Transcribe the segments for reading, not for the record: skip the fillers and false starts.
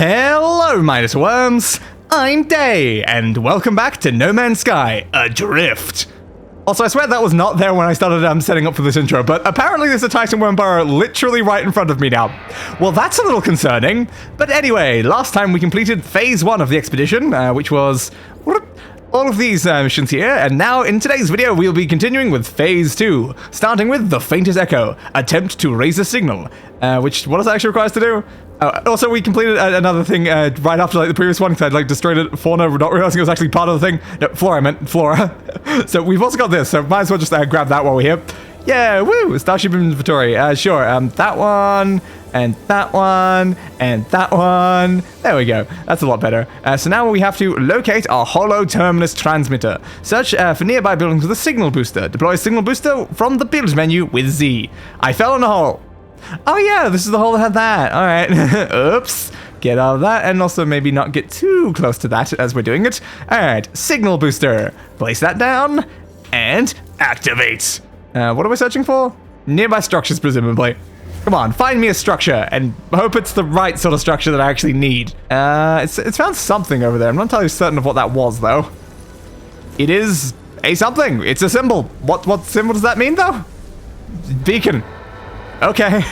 Hello, my little worms. I'm Day, and welcome back to No Man's Sky, Adrift. Also, I swear that was not there when I started setting up for this intro, but apparently there's a Titan worm burrow literally right in front of me now. Well, that's a little concerning. But anyway, last time we completed phase 1 of the expedition, which was all of these missions here, and now in today's video we'll be continuing with phase 2, starting with the Faintest Echo, attempt to raise a signal, which, what does that actually require us to do? Also, we completed another thing right after the previous one, because I'd destroyed it, fauna, not realizing it was actually part of the thing. No, flora, I meant flora. So we've also got this, so might as well just grab that while we're here. Yeah, woo! Starship inventory. Sure, that one, and that one, and that one. There we go. That's a lot better. So now we have to locate our hollow terminus transmitter. Search for nearby buildings with a signal booster. Deploy a signal booster from the build menu with Z. I fell in a hole. Oh yeah, this is the hole that had that. All right. Oops. Get out of that, and also maybe not get too close to that as we're doing it. All right, signal booster. Place that down, and activate. What are we searching for? Nearby structures, presumably. Come on, find me a structure, and hope it's the right sort of structure that I actually need. It's found something over there. I'm not entirely certain of what that was, though. It is a something. It's a symbol. What symbol does that mean, though? Beacon. Okay,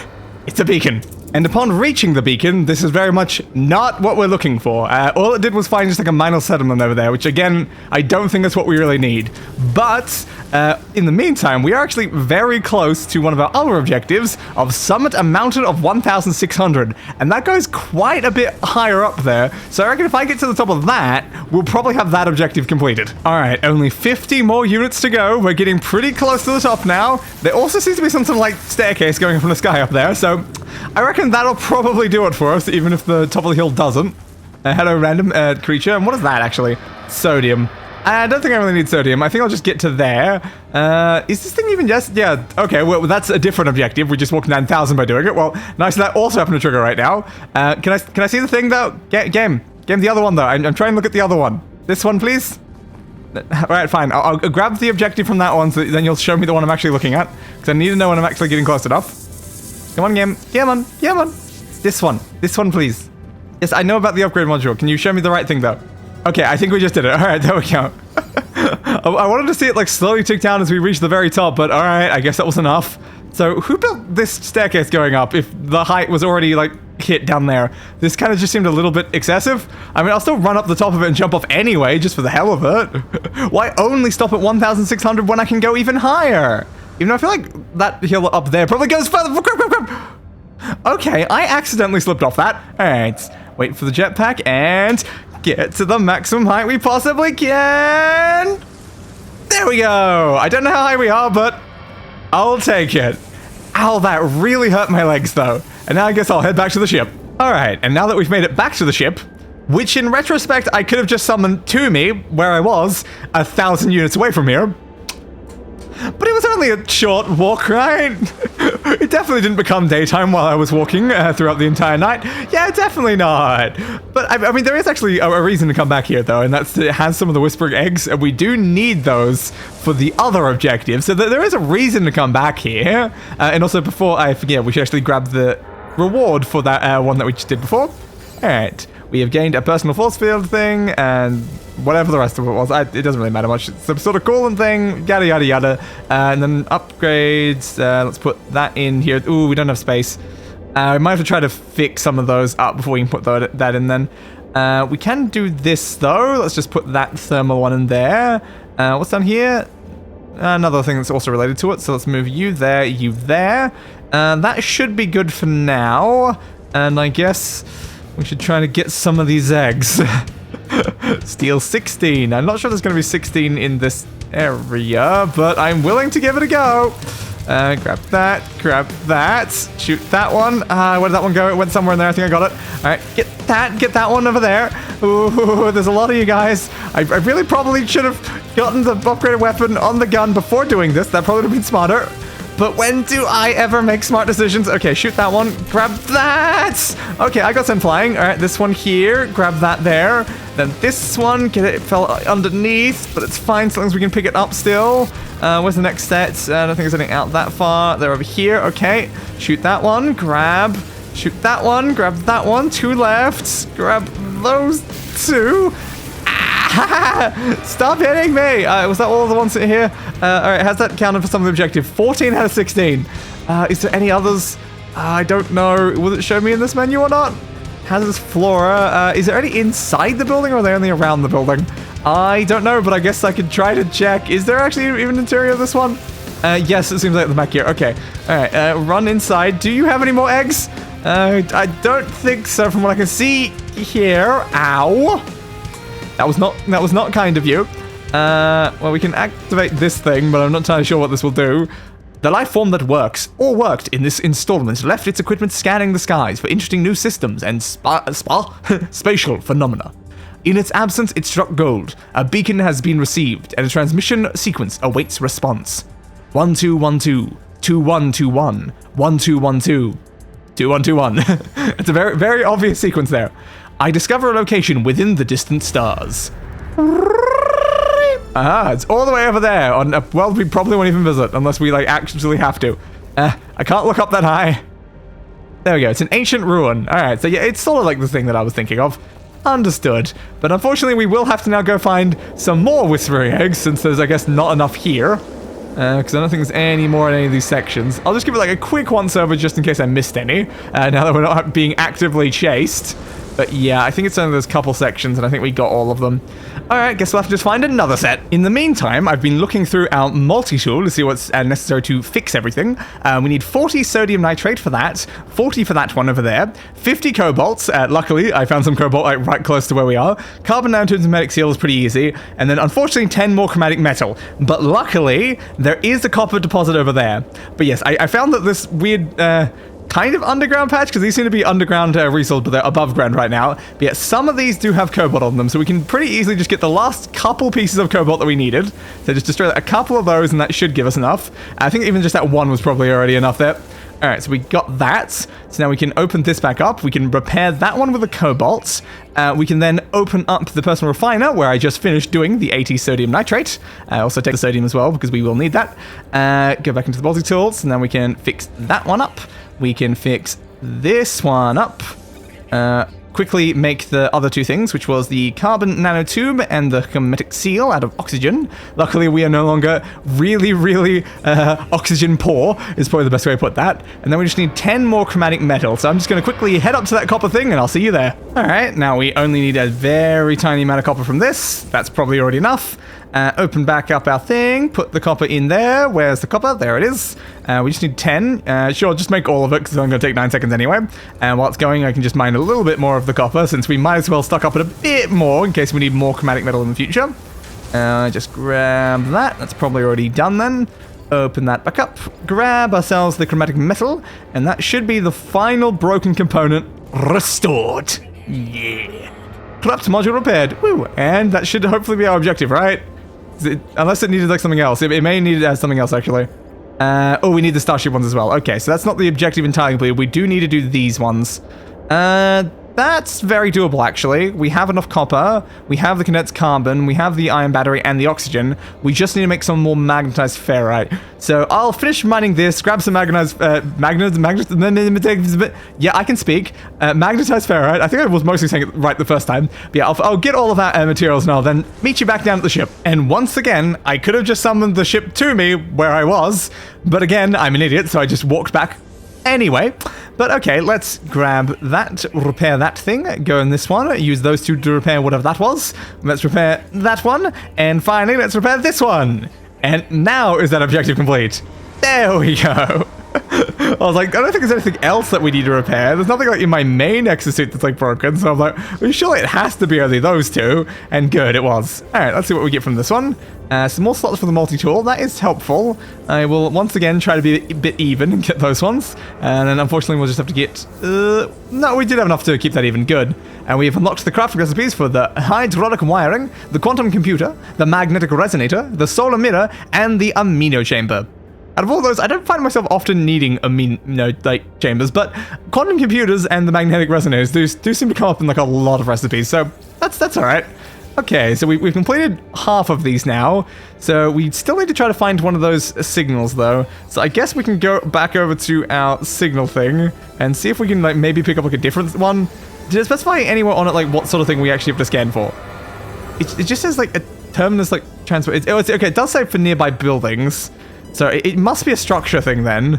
it's a beacon. And upon reaching the beacon, this is very much not what we're looking for. All it did was find just like a minor settlement over there, which again, I don't think that's what we really need. But in the meantime, we are actually very close to one of our other objectives of summit a mountain of 1,600. And that goes quite a bit higher up there. So I reckon if I get to the top of that, we'll probably have that objective completed. All right, only 50 more units to go. We're getting pretty close to the top now. There also seems to be some like staircase going from the sky up there. So I reckon that'll probably do it for us, even if the top of the hill doesn't. Hello, random creature. And what is that, actually? Sodium. I don't think I really need sodium. I think I'll just get to there. Is this thing even just... Yeah, okay, well, that's a different objective. We just walked 9,000 by doing it. Well, nice that also happened to trigger right now. Can I see the thing, though? Game, the other one, though. I'm trying to look at the other one. This one, please? All right, fine. I'll grab the objective from that one, so then you'll show me the one I'm actually looking at. Because I need to know when I'm actually getting close enough. Come on, game. Come on. This one, please. Yes, I know about the upgrade module. Can you show me the right thing, though? Okay, I think we just did it. All right, there we go. I wanted to see it like slowly tick down as we reach the very top, but all right, I guess that was enough. So who built this staircase going up if the height was already like hit down there? This kind of just seemed a little bit excessive. I mean, I'll still run up the top of it and jump off anyway, just for the hell of it. Why only stop at 1,600 when I can go even higher? Even though I feel like that hill up there probably goes further. Okay, I accidentally slipped off that. All right, wait for the jetpack and get to the maximum height we possibly can. There we go. I don't know how high we are, but I'll take it. Ow, that really hurt my legs, though. And now I guess I'll head back to the ship. All right, and now that we've made it back to the ship, which in retrospect I could have just summoned to me where I was 1,000 units away from here. But it was only a short walk, right? It definitely didn't become daytime while I was walking throughout the entire night. Yeah, definitely not. But I mean, there is actually a reason to come back here, though, and that's to have some of the whispering eggs, and we do need those for the other objectives. So there is a reason to come back here. And also, before I forget, we should actually grab the reward for that one that we just did before. All right. We have gained a personal force field thing, and whatever the rest of it was. It doesn't really matter much. It's some sort of coolant thing, yada, yada, yada. And then upgrades. Let's put that in here. Ooh, we don't have space. We might have to try to fix some of those up before we can put that in then. We can do this, though. Let's just put that thermal one in there. What's down here? Another thing that's also related to it. So let's move you there, you there. That should be good for now. And I guess we should try to get some of these eggs. Steal 16. I'm not sure there's going to be 16 in this area, but I'm willing to give it a go. Grab that. Shoot that one. Where did that one go? It went somewhere in there. I think I got it. All right, get that one over there. Ooh, there's a lot of you guys. I really probably should have gotten the upgraded weapon on the gun before doing this. That probably would have been smarter. But when do I ever make smart decisions? Okay, shoot that one. Grab that. Okay, I got some flying. All right, this one here. Grab that there. Then this one. Get it. It fell underneath, but it's fine so long as we can pick it up still. Where's the next set? I don't think there's anything out that far. They're over here. Okay, shoot that one. Grab Shoot that one, grab that one, 2 left, grab those 2. Stop hitting me! Was that all of the ones in here? Alright, has that counted for some of the objective? 14 out of 16. Is there any others? I don't know. Will it show me in this menu or not? Hazardous flora. Is there any inside the building or are they only around the building? I don't know, but I guess I could try to check. Is there actually even an interior of this one? Yes, it seems like the back here. Okay. Alright, run inside. Do you have any more eggs? I don't think so from what I can see here. Ow! That was not kind of you. Well, we can activate this thing, but I'm not entirely sure what this will do. The life form that works, or worked in this installment, left its equipment scanning the skies for interesting new systems and spatial phenomena. In its absence, it struck gold. A beacon has been received, and a transmission sequence awaits response. 1212, 2121, 1212, 2121. It's a very, very obvious sequence there. I discover a location within the distant stars. It's all the way over there on a world we probably won't even visit unless we like actually have to. I can't look up that high. There we go. It's an ancient ruin. All right, so yeah, it's sort of like the thing that I was thinking of. Understood. But unfortunately, we will have to now go find some more whispering eggs since there's, I guess, not enough here. Because I don't think there's any more in any of these sections. I'll just give it like a quick once over just in case I missed any. Now that we're not being actively chased. But yeah, I think it's only those couple sections, and I think we got all of them. Alright, guess we'll have to just find another set. In the meantime, I've been looking through our multi-tool to see what's necessary to fix everything. We need 40 sodium nitrate for that, 40 for that one over there, 50 cobalts. Luckily, I found some cobalt right close to where we are. Carbon nanotubes and magnetic seal is pretty easy. And then, unfortunately, 10 more chromatic metal. But luckily, there is a copper deposit over there. But yes, I found that this weird... kind of underground patch, because these seem to be underground resources, but they're above ground right now. But yeah, some of these do have cobalt on them, so we can pretty easily just get the last couple pieces of cobalt that we needed. So just destroy a couple of those, and that should give us enough. I think even just that one was probably already enough there. Alright, so we got that. So now we can open this back up. We can repair that one with the cobalt. We can then open up the personal refiner, where I just finished doing the 80 sodium nitrate. Also take the sodium as well, because we will need that. Go back into the multi-tools, and then we can fix that one up. We can fix this one up. Quickly make the other two things, which was the carbon nanotube and the hermetic seal out of oxygen. Luckily, we are no longer really oxygen poor, is probably the best way to put that. And then we just need 10 more chromatic metal. So I'm just going to quickly head up to that copper thing, and I'll see you there. All right, now we only need a very tiny amount of copper from this. That's probably already enough. Open back up our thing, put the copper in there. Where's the copper? There it is. We just need 10. Sure, just make all of it, because it's only going to take 9 seconds anyway. And while it's going, I can just mine a little bit more of the copper, since we might as well stock up it a bit more, in case we need more chromatic metal in the future. Just grab that. That's probably already done then. Open that back up. Grab ourselves the chromatic metal, and that should be the final broken component restored. Yeah. Collapse module repaired. Woo! And that should hopefully be our objective, right? Unless it needed like something else. It may need it as something else, actually. Oh, we need the starship ones as well. Okay, so that's not the objective entirely completed. We do need to do these ones. That's very doable, actually. We have enough copper. We have the condensed carbon. We have the ion battery and the oxygen. We just need to make some more magnetized ferrite. So I'll finish mining this, grab some magnetized... yeah, I can speak. Magnetized ferrite. I think I was mostly saying it right the first time. But yeah, I'll get all of that materials and I'll then meet you back down at the ship. And once again, I could have just summoned the ship to me where I was. But again, I'm an idiot, so I just walked back anyway. But okay, let's grab that, repair that thing, go in this one, use those two to repair whatever that was. Let's repair that one, and finally, let's repair this one. And now is that objective complete. There we go. I was like, I don't think there's anything else that we need to repair. There's nothing like in my main exosuit that's like broken, so I'm like, well, surely it has to be only those two. And good, it was. Alright, let's see what we get from this one. Some more slots for the multi-tool. That is helpful. I will once again try to be a bit even and get those ones. And then unfortunately we'll just have to get... no, we did have enough to keep that even. Good. And we've unlocked the crafting recipes for the hydraulic wiring, the quantum computer, the magnetic resonator, the solar mirror, and the amino chamber. Out of all those, I don't find myself often needing like chambers, but quantum computers and the magnetic resonators do seem to come up in like a lot of recipes, so that's all right. Okay, so we've completed half of these now. So we still need to try to find one of those signals, though. So I guess we can go back over to our signal thing and see if we can, like, maybe pick up, like, a different one. Did it specify anywhere on it, like, what sort of thing we actually have to scan for? It just says, like, a terminus, like, transport. Okay, it does say for nearby buildings. So it must be a structure thing, then.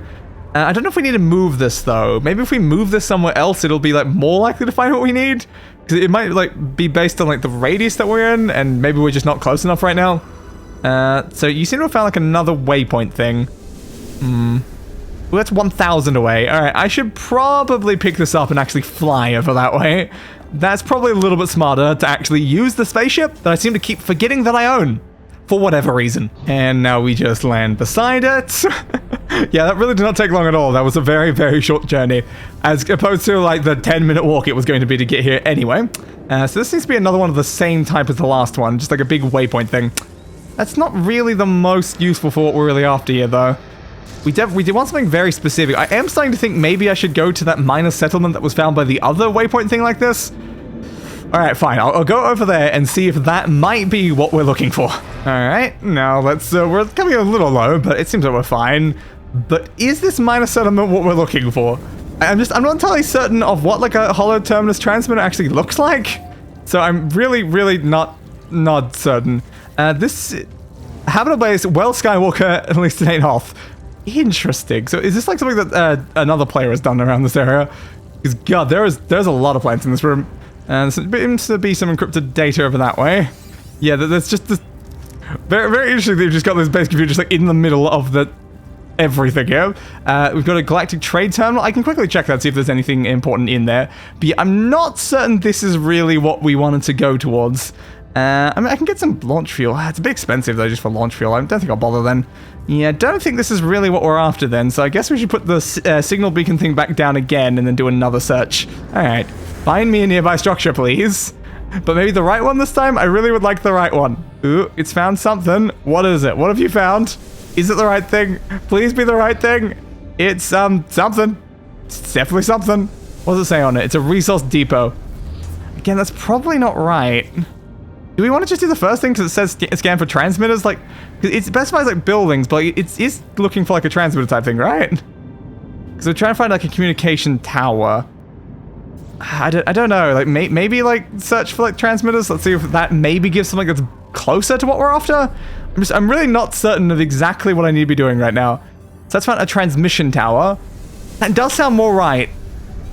I don't know if we need to move this, though. Maybe if we move this somewhere else, it'll be, like, more likely to find what we need. Because it might, like, be based on, like, the radius that we're in, and maybe we're just not close enough right now. So you seem to have found, like, another waypoint thing. Well, that's 1,000 away. Alright, I should probably pick this up and actually fly over that way. That's probably a little bit smarter to actually use the spaceship that I seem to keep forgetting that I own. For whatever reason. And now we just land beside it. Yeah, that really did not take long at all. That was a very, very short journey. As opposed to, like, the 10-minute walk it was going to be to get here anyway. So this seems to be another one of the same type as the last one. Just like a big waypoint thing. That's not really the most useful for what we're really after here, though. We did want something very specific. I am starting to think maybe I should go to that minor settlement that was found by the other waypoint thing like this. Alright, fine. I'll go over there and see if that might be what we're looking for. Alright, now let's, we're coming a little low, but it seems like we're fine. But is this minor settlement what we're looking for? I'm not entirely certain of what, like, a hollow terminus transmitter actually looks like. So I'm really not certain. This habitable base, well, Skywalker, at least it ain't Hoth. Interesting. So is this like something that another player has done around this area? Because God, there's a lot of plants in this room. And there seems to be some encrypted data over that way. Yeah, there's just this very, very interesting that you've just got this base computer just like in the middle of the everything here. We've got a galactic trade terminal. I can quickly check that, see if there's anything important in there. But yeah, I'm not certain this is really what we wanted to go towards. I mean, I can get some launch fuel. It's a bit expensive, though, just for launch fuel. I don't think I'll bother then. Yeah, don't think this is really what we're after then. So I guess we should put the signal beacon thing back down again and then do another search. All right. Find me a nearby structure, please. But maybe the right one this time? I really would like the right one. Ooh, it's found something. What is it? What have you found? Is it the right thing? Please be the right thing. It's, something. It's definitely something. What does it say on it? It's a resource depot. Again, that's probably not right. Do we want to just do the first thing because it says scan for transmitters? Like, it specifies like buildings, but it is looking for like a transmitter type thing, right? Because we're trying to find like a communication tower. I don't know. Like maybe like search for like transmitters. Let's see if that maybe gives something that's closer to what we're after. I'm really not certain of exactly what I need to be doing right now. So that's found a transmission tower. That does sound more right.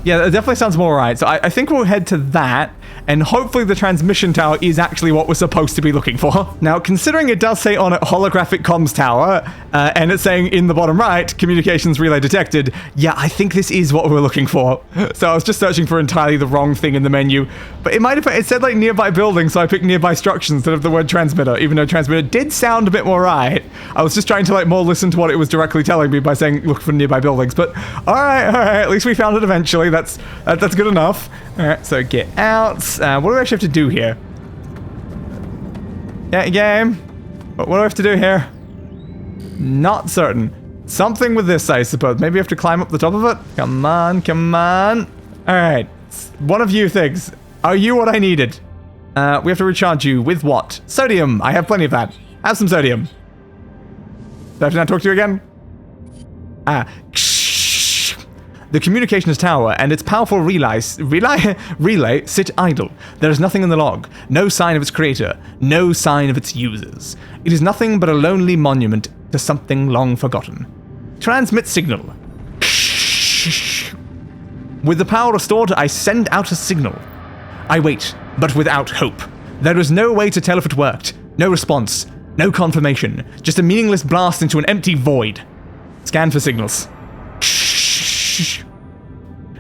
Yeah, it definitely sounds more right. So I think we'll head to that, and hopefully the transmission tower is actually what we're supposed to be looking for. Now, considering it does say on it holographic comms tower, and it's saying in the bottom right, communications relay detected, yeah, I think this is what we're looking for. So I was just searching for entirely the wrong thing in the menu, but it said like nearby buildings, so I picked nearby structures instead of the word transmitter, even though transmitter did sound a bit more right. I was just trying to like more listen to what it was directly telling me by saying look for nearby buildings, but all right, at least we found it eventually. That's good enough. All right, so get out. What do we actually have to do here? Yeah, game. What do I have to do here? Not certain. Something with this, I suppose. Maybe we have to climb up the top of it? Come on, come on. All right. One of you things. Are you what I needed? We have to recharge you with what? Sodium. I have plenty of that. Have some sodium. Do I have to now talk to you again? The communications tower and its powerful relay sit idle. There is nothing in the log, no sign of its creator, no sign of its users. It is nothing but a lonely monument to something long forgotten. Transmit signal. With the power restored, I send out a signal. I wait, but without hope. There is no way to tell if it worked. No response, no confirmation, just a meaningless blast into an empty void. Scan for signals.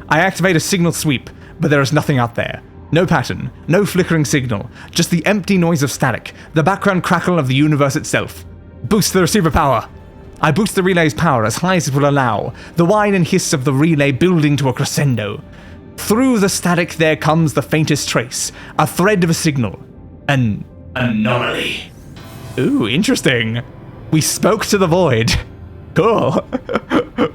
I activate a signal sweep, but there is nothing out there. No pattern, no flickering signal, just the empty noise of static, the background crackle of the universe itself. Boost the receiver power. I boost the relay's power as high as it will allow, the whine and hiss of the relay building to a crescendo. Through the static there comes the faintest trace, a thread of a signal. An anomaly. Ooh, interesting. We spoke to the void. Cool.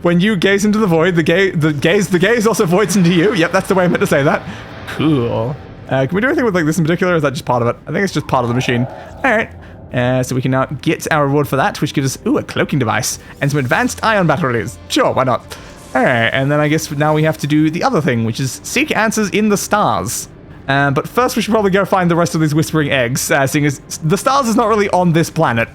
When you gaze into the void, the gaze also voids into you. Yep, that's the way I meant to say that. Cool. Can we do anything with like this in particular, or is that just part of it? I think it's just part of the machine. Alright. So we can now get our reward for that, which gives us, a cloaking device and some advanced ion batteries. Sure, why not? Alright, and then I guess now we have to do the other thing, which is seek answers in the stars. But first we should probably go find the rest of these whispering eggs, seeing as the stars is not really on this planet.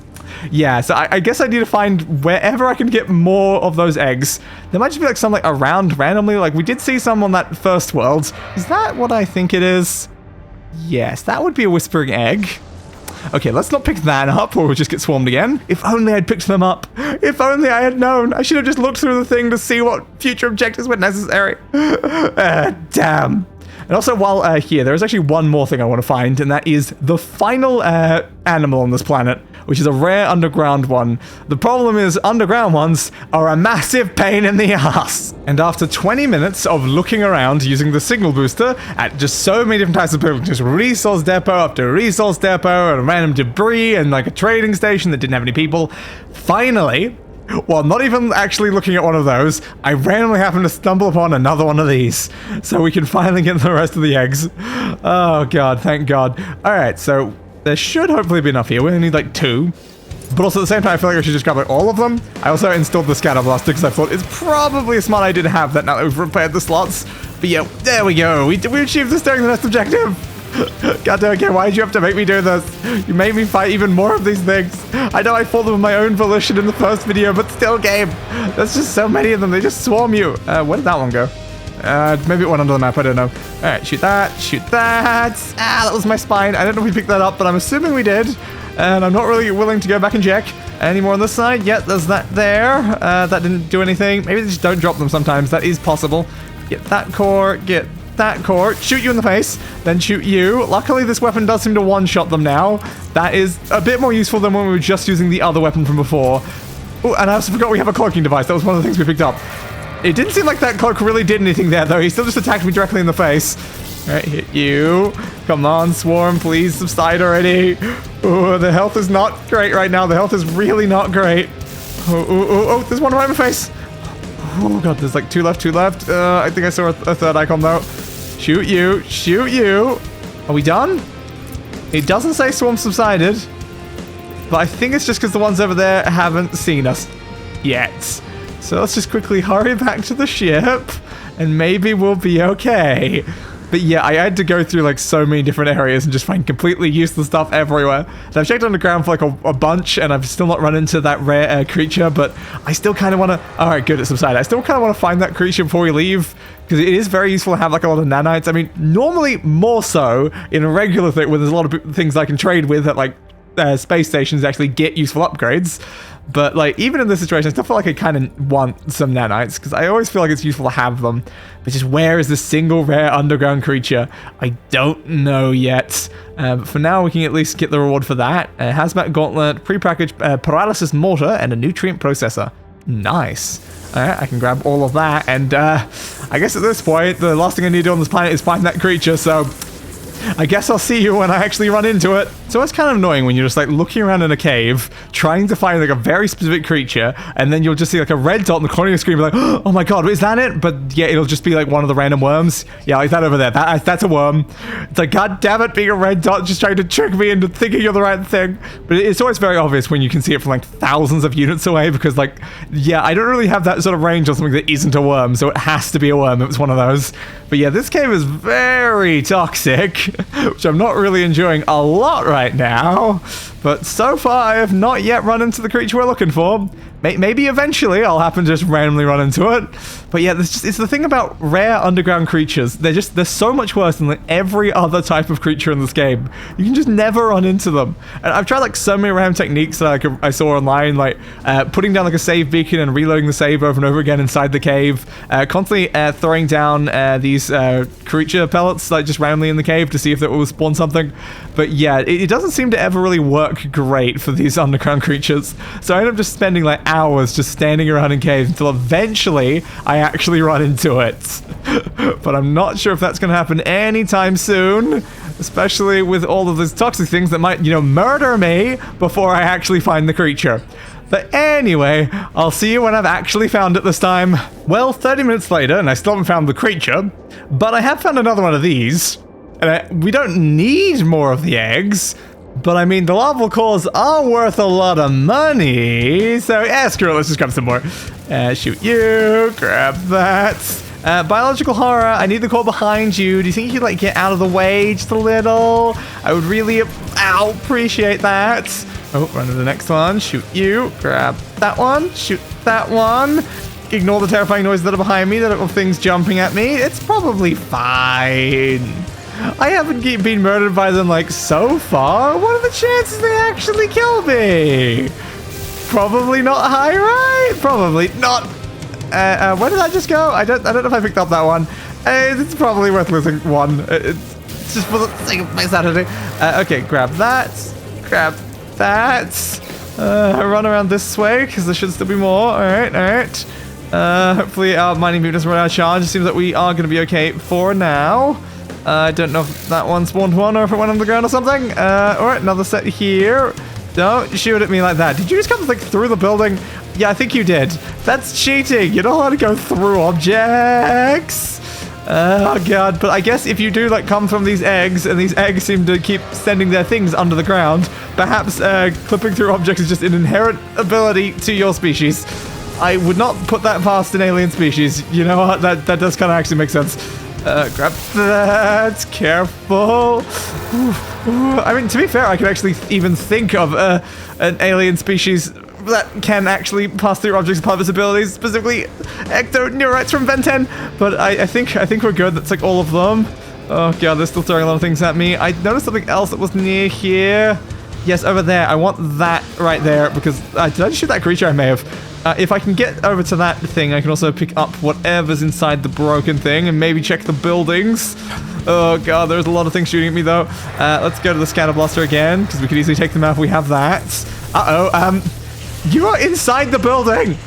Yeah, so I guess I need to find wherever I can get more of those eggs. There might just be like some like around randomly, like we did see some on that first world. Is that what I think it is? Yes, that would be a whispering egg. Okay, let's not pick that up or we'll just get swarmed again. If only I'd picked them up. If only I had known. I should have just looked through the thing to see what future objectives were necessary. Damn. And also while here, there is actually one more thing I want to find, and that is the final animal on this planet, which is a rare underground one. The problem is underground ones are a massive pain in the ass. And after 20 minutes of looking around using the signal booster at just so many different types of buildings, just resource depot after resource depot and random debris and like a trading station that didn't have any people, finally, well, not even actually looking at one of those, I randomly happened to stumble upon another one of these. So we can finally get the rest of the eggs. Oh god, thank god. Alright, so there should hopefully be enough here. We only need like 2. But also at the same time, I feel like I should just grab like all of them. I also installed the scatter blaster because I thought it's probably a smart idea to have that now that we've repaired the slots. But yeah, there we go. We achieved this during the next objective. God damn it, why did you have to make me do this? You made me fight even more of these things. I know I fought them of my own volition in the first video, but still, game. There's just so many of them. They just swarm you. Where did that one go? Maybe it went under the map. I don't know. All right, shoot that. Shoot that. Ah, that was my spine. I don't know if we picked that up, but I'm assuming we did. And I'm not really willing to go back and check. Any more on this side? Yeah, there's that there. That didn't do anything. Maybe they just don't drop them sometimes. That is possible. Get that core. Get that core. Shoot you in the face. Then shoot you. Luckily, this weapon does seem to one-shot them now. That is a bit more useful than when we were just using the other weapon from before. Oh, and I also forgot we have a cloaking device. That was one of the things we picked up. It didn't seem like that cloak really did anything there, though. He still just attacked me directly in the face. All right, hit you. Come on, swarm, please subside already. Oh, the health is not great right now. The health is really not great. Oh, there's one right in my face. Oh, God, there's like 2 left, 2 left. I think I saw a third icon, though. Shoot you. Shoot you. Are we done? It doesn't say swarm subsided, but I think it's just because the ones over there haven't seen us yet. So let's just quickly hurry back to the ship, and maybe we'll be okay. But yeah, I had to go through like so many different areas and just find completely useless stuff everywhere. And I've checked underground for like a bunch, and I've still not run into that rare creature, but I still kind of want to... Alright, good, it subsided. I still kind of want to find that creature before we leave, because it is very useful to have like a lot of nanites. I mean, normally more so in a regular thing where there's a lot of things I can trade with at like space stations actually get useful upgrades. But like even in this situation, I still feel like I kind of want some nanites because I always feel like it's useful to have them. But just where is this single rare underground creature? I don't know yet. But for now, we can at least get the reward for that. Hazmat gauntlet, prepackaged paralysis mortar, and a nutrient processor. Nice. Alright, I can grab all of that. And I guess at this point, the last thing I need to do on this planet is find that creature. So I guess I'll see you when I actually run into it. So it's kind of annoying when you're just like looking around in a cave, trying to find like a very specific creature, and then you'll just see like a red dot in the corner of your screen, like, oh my god, is that it? But yeah, it'll just be like one of the random worms. Yeah, like that over there. That's a worm. It's like, god damn it, being a red dot, just trying to trick me into thinking you're the right thing. But it's always very obvious when you can see it from like thousands of units away, because like, yeah, I don't really have that sort of range on something that isn't a worm, so it has to be a worm if it's one of those. But yeah, this cave is very toxic, which I'm not really enjoying a lot right now. But so far, I have not yet run into the creature we're looking for. Maybe eventually I'll happen to just randomly run into it. But yeah, it's the thing about rare underground creatures. They're so much worse than like every other type of creature in this game. You can just never run into them. And I've tried like so many random techniques that I saw online, like putting down like a save beacon and reloading the save over and over again inside the cave. Constantly throwing down these creature pellets like just randomly in the cave to see if it will spawn something. But yeah, it doesn't seem to ever really work great for these underground creatures. So I end up just spending like hours just standing around in caves until eventually I actually run into it. But I'm not sure if that's going to happen anytime soon, especially with all of these toxic things that might, you know, murder me before I actually find the creature. But anyway, I'll see you when I've actually found it this time. Well, 30 minutes later, and I still haven't found the creature, but I have found another one of these. And we don't need more of the eggs. But I mean, the lava cores are worth a lot of money. So yeah, screw it, let's just grab some more. Shoot you, grab that. Biological horror, I need the core behind you. Do you think you could like get out of the way just a little? I would really appreciate that. Oh, run to the next one. Shoot you, grab that one, shoot that one. Ignore the terrifying noises that are behind me, that are things jumping at me. It's probably fine. I haven't been murdered by them, like, so far. What are the chances they actually kill me? Probably not high, right? Probably not. Where did that just go? I don't know if I picked up that one. It's probably worth losing one. It's just for the sake of my sanity. Okay, grab that. Grab that. Run around this way, because there should still be more. Alright, alright. Hopefully our mining boot doesn't run out of charge. It seems that we are going to be okay for now. I don't know if that one spawned one or if it went on the ground or something. Alright, another set here. Don't shoot at me like that. Did you just come like through the building? Yeah, I think you did. That's cheating. You're not allowed to go through objects. Oh god, but I guess if you do like come from these eggs, and these eggs seem to keep sending their things under the ground, perhaps clipping through objects is just an inherent ability to your species. I would not put that past an alien species. You know what? That does kind of actually make sense. Grab that. Careful. I mean, to be fair, I could actually even think of an alien species that can actually pass through objects as part of its abilities, specifically ectoneurites from Ben 10. But I think we're good. That's like all of them. Oh god, they're still throwing a lot of things at me. I noticed something else that was near here. Yes, over there. I want that right there because did I just shoot that creature? I may have. If I can get over to that thing, I can also pick up whatever's inside the broken thing and maybe check the buildings. Oh god, there's a lot of things shooting at me though. Let's go to the scatter blaster again because we could easily take them out if we have that. You are inside the building.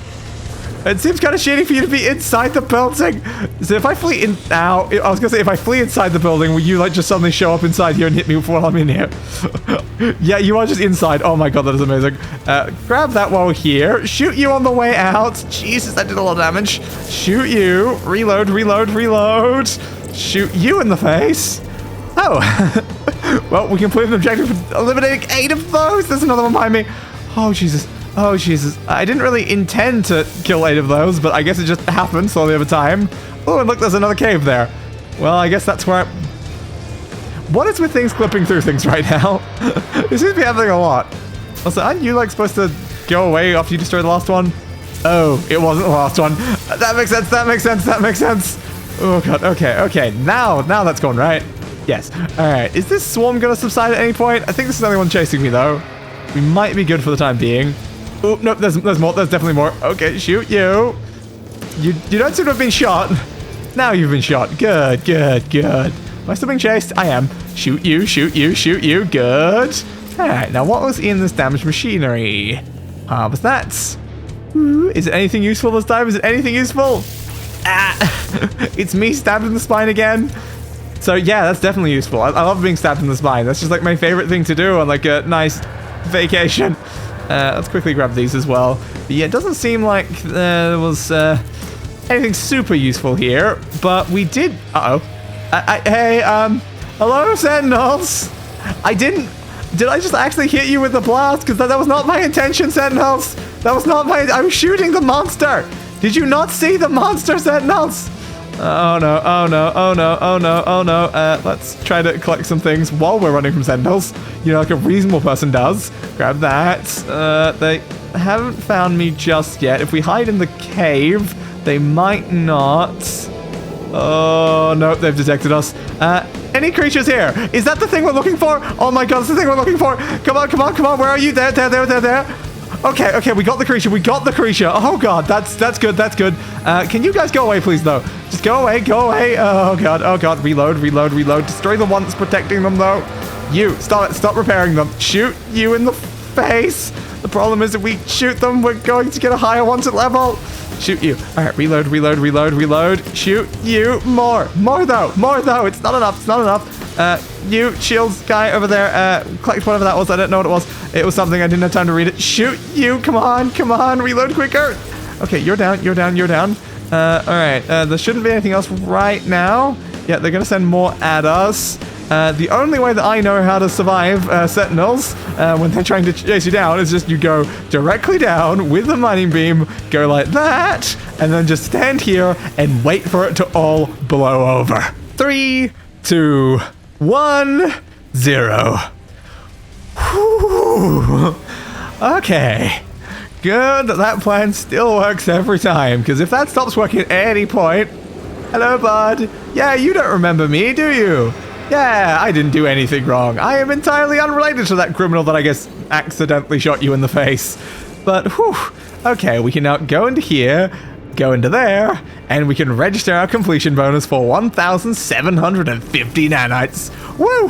It seems kind of shitty for you to be inside the building. So if I flee in now, I was gonna say if I flee inside the building, will you like just suddenly show up inside here and hit me while I'm in here? Yeah, you are just inside. Oh my god, that is amazing. Grab that while we're here. Shoot you on the way out. Jesus, that did a lot of damage. Shoot you. Reload, reload, reload. Shoot you in the face. Oh. Well, we completed an objective for eliminating 8 of those. There's another one behind me. Oh, Jesus. Oh, Jesus. I didn't really intend to kill 8 of those, but I guess it just happened slowly over time. Oh, and look, there's another cave there. Well, I guess that's where What is with things clipping through things right now? This seems to be happening a lot. Also, aren't you, like, supposed to go away after you destroy the last one? Oh, it wasn't the last one. That makes sense, that makes sense, that makes sense. Oh, God, okay, okay. Now that's going right. Yes. All right, is this swarm going to subside at any point? I think this is the only one chasing me, though. We might be good for the time being. Oh, no, there's more. There's definitely more. Okay, shoot you. You don't seem to have been shot. Now you've been shot. Good, good, good. Am I still being chased? I am. Shoot you, shoot you, shoot you. Good. All right, now what was in this damaged machinery? Harvest that. Ooh, is it anything useful this time? Is it anything useful? Ah, it's me stabbed in the spine again. So yeah, that's definitely useful. I love being stabbed in the spine. That's just like my favorite thing to do on like a nice vacation. Let's quickly grab these as well. But yeah, it doesn't seem like there was anything super useful here, but we did. Hey, hello, Sentinels. Did I just actually hit you with the blast? Because that was not my intention, Sentinels. That was not I was shooting the monster. Did you not see the monster, Sentinels? Oh no, oh no, oh no, oh no, oh no. Let's try to collect some things while we're running from Sentinels. You know, like a reasonable person does. Grab that. They haven't found me just yet. If we hide in the cave, they might not. Oh, no, they've detected us. Any creatures here? Is that the thing we're looking for? Oh my god, it's the thing we're looking for. Come on, come on, come on. Where are you? There, there, there, there, there. Okay, okay, we got the creature. We got the creature. Oh god, that's good, that's good. Can you guys go away, please, though? Just go away, go away. Oh god. Reload, reload, reload. Destroy the one that's protecting them, though. You, stop repairing them. Shoot you in the face. The problem is if we shoot them, we're going to get a higher wanted level. Shoot you. All right, reload, reload, reload, reload. Shoot you. More though. It's not enough, it's not enough. You, shields guy over there, collect whatever that was. I don't know what it was. It was something. I didn't have time to read it. Shoot you. Come on, reload quicker. Okay, you're down. All right, there shouldn't be anything else right now. Yeah, they're gonna send more at us. The only way that I know how to survive Sentinels when they're trying to chase you down is just you go directly down with the mining beam, go like that, and then just stand here and wait for it to all blow over. 3, 2, 1, 0. Whew. Okay. Good that plan still works every time, because if that stops working at any point... Hello, bud. Yeah, you don't remember me, do you? Yeah, I didn't do anything wrong. I am entirely unrelated to that criminal that I guess accidentally shot you in the face. But, whew. Okay, we can now go into here, go into there, and we can register our completion bonus for 1,750 nanites. Woo!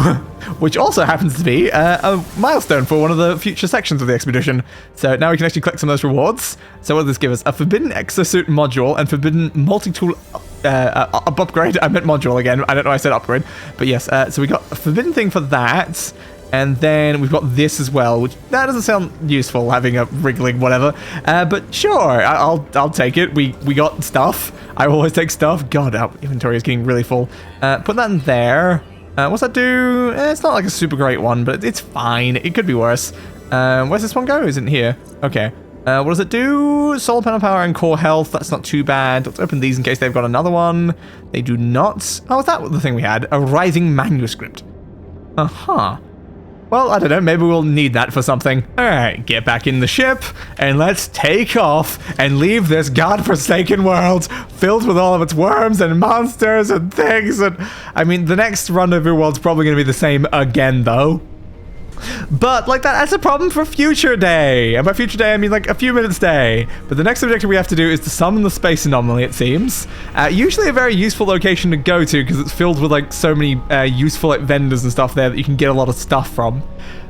Which also happens to be a milestone for one of the future sections of the expedition. So now we can actually collect some of those rewards. So what does this give us? A forbidden exosuit module and forbidden multi-tool upgrade. I meant module again. I don't know why I said upgrade. But yes, so we got a forbidden thing for that. And then we've got this as well, which that doesn't sound useful, having a wriggling whatever. But sure, I'll take it. We got stuff. I always take stuff. God, our inventory is getting really full. Put that in there. What's that do? It's not like a super great one, but it's fine. It could be worse. Where's this one go? Isn't here? Okay. What does it do? Solar panel power and core health. That's not too bad. Let's open these in case they've got another one. They do not. Oh, is that the thing we had? A writhing manuscript. Uh-huh. Well, I don't know, maybe we'll need that for something. Alright, get back in the ship, and let's take off and leave this godforsaken world filled with all of its worms and monsters and things. And I mean, the next Rendezvous world's probably going to be the same again, though. But, like, that's a problem for future day. And by future day, I mean, like, a few minutes day. But the next objective we have to do is to summon the space anomaly, it seems. Usually a very useful location to go to, because it's filled with, like, so many useful, like, vendors and stuff there that you can get a lot of stuff from.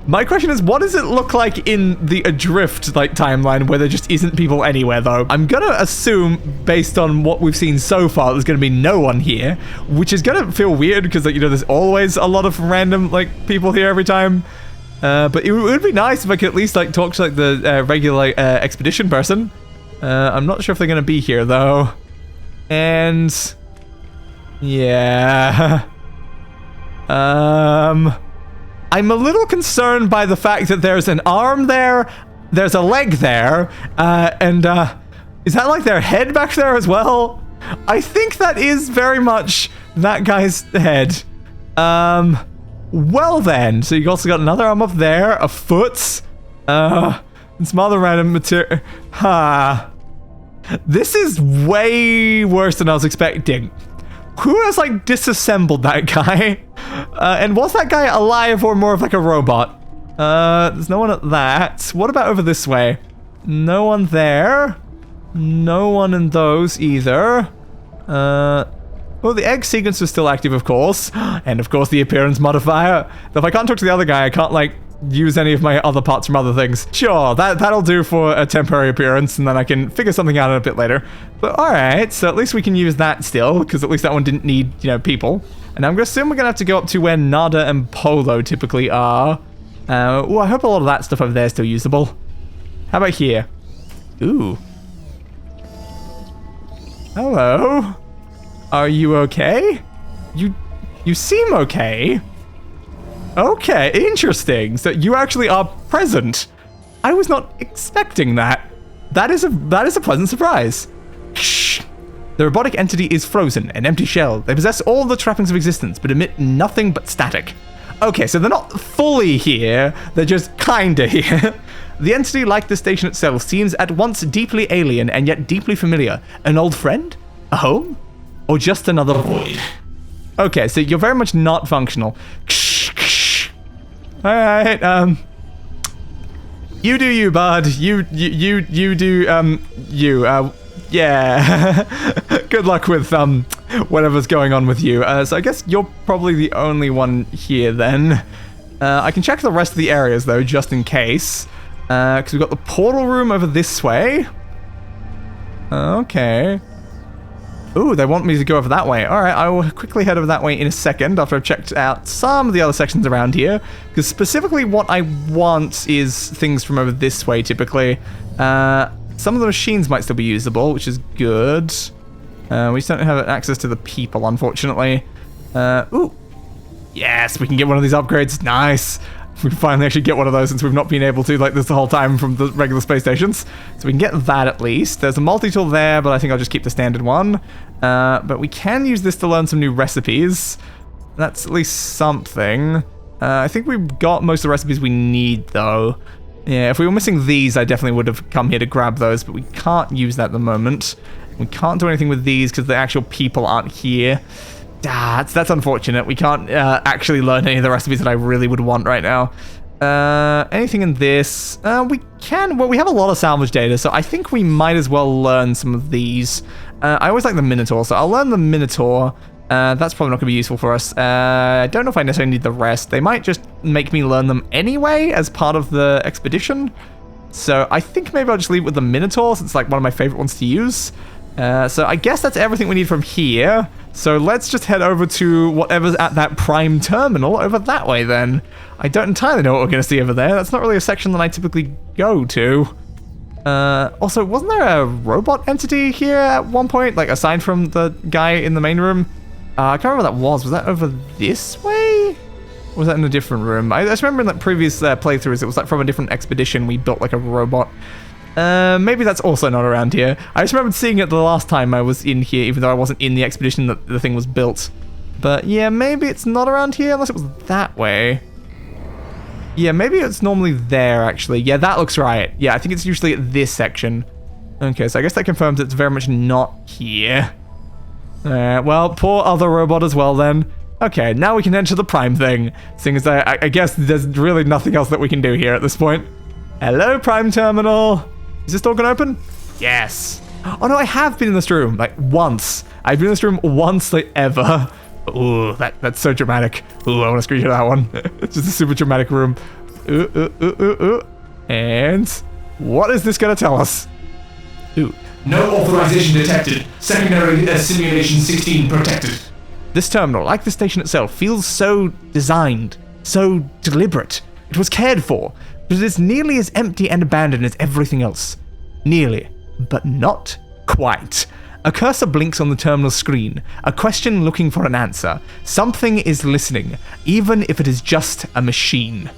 My question is, what does it look like in the Adrift, like, timeline, where there just isn't people anywhere, though? I'm gonna assume, based on what we've seen so far, there's gonna be no one here, which is gonna feel weird, because, like, you know, there's always a lot of random, like, people here every time. But it would be nice if I could at least, like, talk to, like, the regular expedition person. I'm not sure if they're gonna be here, though. And... yeah... I'm a little concerned by the fact that there's an arm there, there's a leg there, and, is that, like, their head back there as well? I think that is very much that guy's head. Well then, so you also got another arm up there, a foot, and some other random material. This is way worse than I was expecting. Who has, like, disassembled that guy? And was that guy alive or more of, like, a robot? There's no one at that. What about over this way? No one there. No one in those either. Well, the egg sequence is still active, of course. And, of course, the appearance modifier. Though if I can't talk to the other guy, I can't, like, use any of my other parts from other things. Sure, that'll do for a temporary appearance, and then I can figure something out a bit later. But, alright, so at least we can use that still, because at least that one didn't need, you know, people. And I'm going to assume we're going to have to go up to where Nada and Polo typically are. Oh, I hope a lot of that stuff over there is still usable. How about here? Ooh. Hello? Are you okay? You seem okay. Okay, interesting. So you actually are present. I was not expecting that. That is a pleasant surprise. Shh. The robotic entity is frozen, an empty shell. They possess all the trappings of existence, but emit nothing but static. Okay, so they're not fully here, they're just kinda here. The entity, like the station itself, seems at once deeply alien and yet deeply familiar. An old friend? A home? Or just another void? Okay, so you're very much not functional. Alright, you do you, bud. You do, yeah. Good luck with, whatever's going on with you. So I guess you're probably the only one here, then. I can check the rest of the areas, though, just in case. Because we've got the portal room over this way. Okay. Ooh, they want me to go over that way. Alright, I will quickly head over that way in a second after I've checked out some of the other sections around here. Because specifically what I want is things from over this way, typically. Some of the machines might still be usable, which is good. We just don't have access to the people, unfortunately. Ooh. Yes, we can get one of these upgrades. Nice. We can finally actually get one of those since we've not been able to like this the whole time from the regular space stations. So we can get that at least. There's a multi-tool there, but I think I'll just keep the standard one. But we can use this to learn some new recipes. That's at least something. I think we've got most of the recipes we need, though. Yeah, if we were missing these, I definitely would have come here to grab those, but we can't use that at the moment. We can't do anything with these because the actual people aren't here. That's unfortunate. We can't actually learn any of the recipes that I really would want right now. Anything in this? We can. Well, we have a lot of salvage data, so I think we might as well learn some of these. I always like the Minotaur, so I'll learn the Minotaur. That's probably not going to be useful for us. I don't know if I necessarily need the rest. They might just make me learn them anyway as part of the expedition. So I think maybe I'll just leave it with the Minotaur, since it's like one of my favorite ones to use. So I guess that's everything we need from here. So let's just head over to whatever's at that prime terminal over that way then. I don't entirely know what we're going to see over there. That's not really a section that I typically go to. Also, wasn't there a robot entity here at one point? Like, aside from the guy in the main room? I can't remember what that was. Was that over this way? Or was that in a different room? I just remember in that previous playthroughs, it was like from a different expedition we built like a robot. Maybe that's also not around here. I just remembered seeing it the last time I was in here, even though I wasn't in the expedition that the thing was built. But yeah, maybe it's not around here unless it was that way. Yeah, maybe it's normally there, actually. Yeah, that looks right. Yeah, I think it's usually at this section. Okay, so I guess that confirms it's very much not here. Well, poor other robot as well, then. Okay, now we can enter the prime thing, seeing as I guess there's really nothing else that we can do here at this point. Hello, prime terminal. Is this door gonna open? Yes. Oh no, I have been in this room, like, once. I've been in this room once, like, ever. Ooh, that's so dramatic. Ooh, I want to screenshot that one. It's just a super dramatic room. And what is this gonna tell us? Ooh. No authorization detected. Secondary simulation 16 protected. This terminal, like the station itself, feels so designed, so deliberate. It was cared for, but it is nearly as empty and abandoned as everything else. Nearly, but not quite. A cursor blinks on the terminal screen, a question looking for an answer. Something is listening, even if it is just a machine.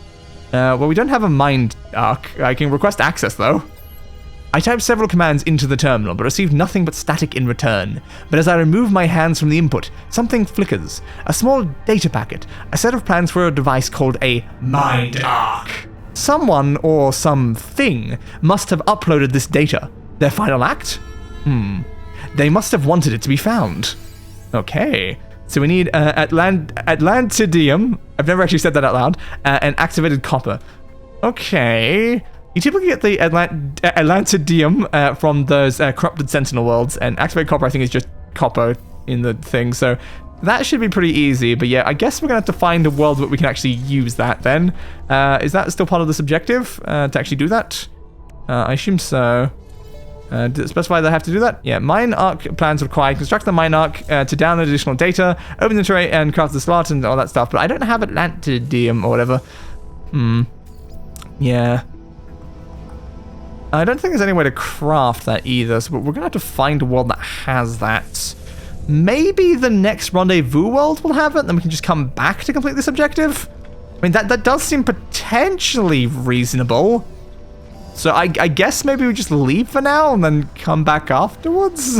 Well, we don't have a Mind Ark. I can request access, though. I typed several commands into the terminal, but received nothing but static in return. But as I remove my hands from the input, something flickers. A small data packet, a set of plans for a device called a Mind Ark. Someone, or something, must have uploaded this data. Their final act? They must have wanted it to be found. Okay. So we need Atlantidium. I've never actually said that out loud. And activated copper. Okay. You typically get the Atlantidium from those corrupted Sentinel worlds, and activated copper I think is just copper in the thing, so that should be pretty easy. But yeah, I guess we're gonna have to find a world where we can actually use that then. Is that still part of this objective, to actually do that? I assume so. Did it specify that I have to do that? Yeah, Mind Ark plans require construct the Mind Ark to download additional data, open the tray and craft the slot and all that stuff, but I don't have Atlantidium or whatever. Yeah. I don't think there's any way to craft that either, so we're gonna have to find a world that has that. Maybe the next Rendezvous world will have it, then we can just come back to complete this objective? I mean, that does seem potentially reasonable. So I guess maybe we just leave for now and then come back afterwards?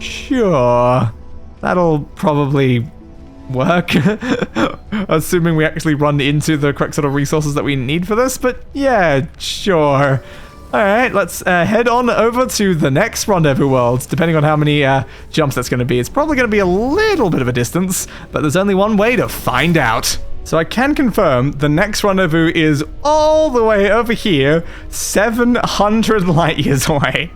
Sure. That'll probably work. Assuming we actually run into the correct sort of resources that we need for this, but yeah, sure. Alright, let's head on over to the next Rendezvous world. Depending on how many jumps that's going to be, it's probably going to be a little bit of a distance, but there's only one way to find out. So I can confirm the next rendezvous is all the way over here, 700 light years away.